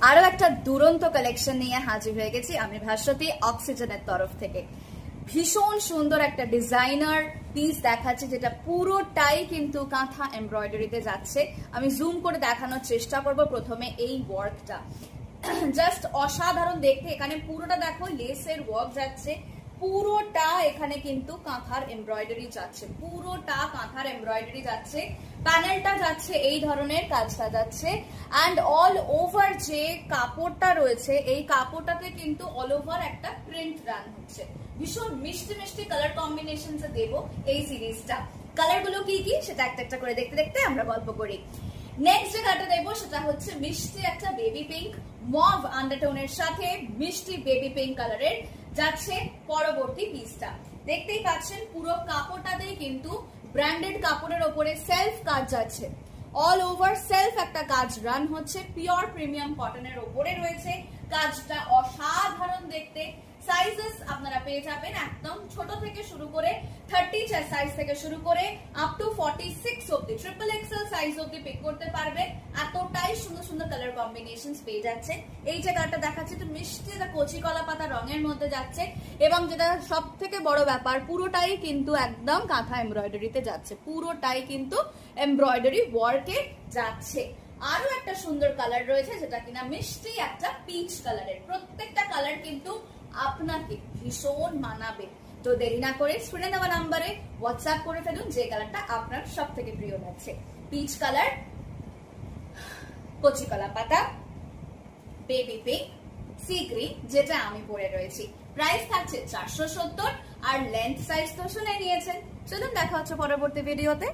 আরো একটা দুরন্ত কালেকশন নিয়ে হাজির হয়ে গেছি আমি ভাস্বতী অক্সিজেনের তরফ থেকে। ভীষণ সুন্দর একটা ডিজাইনার পিস দেখাচ্ছি, যেটা পুরোটাই কিন্তু কাঁথা এমব্রয়ডারিতে যাচ্ছে। আমি জুম করে দেখানোর চেষ্টা করব। প্রথমে এই ওয়ার্কটা জাস্ট অসাধারণ দেখতে। এখানে পুরোটা দেখো লেসের ওয়ার্ক যাচ্ছে, পুরোটা এখানে কিন্তু কাঁথার এমব্রয়ডারি যাচ্ছে, পুরোটা কাঁথার এমব্রয়ডারি যাচ্ছে। প্যানেলটা যাচ্ছে এই ধরনের কাজটা যাচ্ছে, অ্যান্ড অল ওভার যে কাপড়টা রয়েছে এই কাপড়টাতে কিন্তু অল ওভার একটা প্রিন্ট রান হচ্ছে। ভীষণ মিষ্টি মিষ্টি কালার কম্বিনেশন দেব এই সিরিজটা। কালার গুলো কি কি সেটা একটা একটা করে দেখতে দেখতে আমরা গল্প করি। নেক্সট যে কালারটা দেবো সেটা হচ্ছে মিষ্টি একটা বেবি পিঙ্ক, মভ আন্ডারটোনের সাথে মিষ্টি বেবি পিঙ্ক কালারের যাচ্ছে পরবর্তী পিসটা। দেখতেই পাচ্ছেন পুরো কাপড়টাতেই কিন্তু ব্র্যান্ডেড কাপড়ের ওপরে সেলফ কাজ যাচ্ছে, অল ওভার সেলফ একটা কাজ রান হচ্ছে, পিওর প্রিমিয়াম কটনের ওপরে রয়েছে। কাজটা অসাধারণ দেখতে। সাইজেস আপনারা পেয়ে যাবেন একদম ছোট থেকে শুরু করে 30 সাইজ থেকে শুরু করে আপ টু 46 অব্দি, ট্রিপল এক্সেল সাইজ অব্দি পিক করতে পারবেন। এতটাই সুন্দর সুন্দর কালার কম্বিনেশনস পেয়ে যাচ্ছে। এই যে কালারটা দেখাচ্ছে তো মিষ্টি একটা কচি কলা পাতা রঙের মধ্যে যাচ্ছে, এবং যেটা সব থেকে বড় ব্যাপার পুরোটাই কিন্তু একদম কাঁথা এমব্রয়ডারিতে যাচ্ছে, পুরোটাই কিন্তু এমব্রয়ডারি ওয়ার্কে যাচ্ছে। আরো একটা সুন্দর কালার রয়েছে যেটা কিনা মিষ্টি একটা পিচ কালারের। প্রত্যেকটা কালার কিন্তু আপনাকে ভীষণ মানাবে। তো দেরি না করে স্ক্রিনে দেওয়া নাম্বারে হোয়াটসঅ্যাপ করে ফেলুন যে কালারটা আপনার সব থেকে প্রিয় লাগছে। পিচ কালার, কচি কলা পাতা, বেবি পিঙ্ক, সি গ্রিন যেটা আমি পরে রয়েছি। প্রাইস থাকছে 470 আর লেন্থ সাইজ তো শুনে নিয়েছেন। চলুন দেখা হচ্ছে পরবর্তী ভিডিওতে।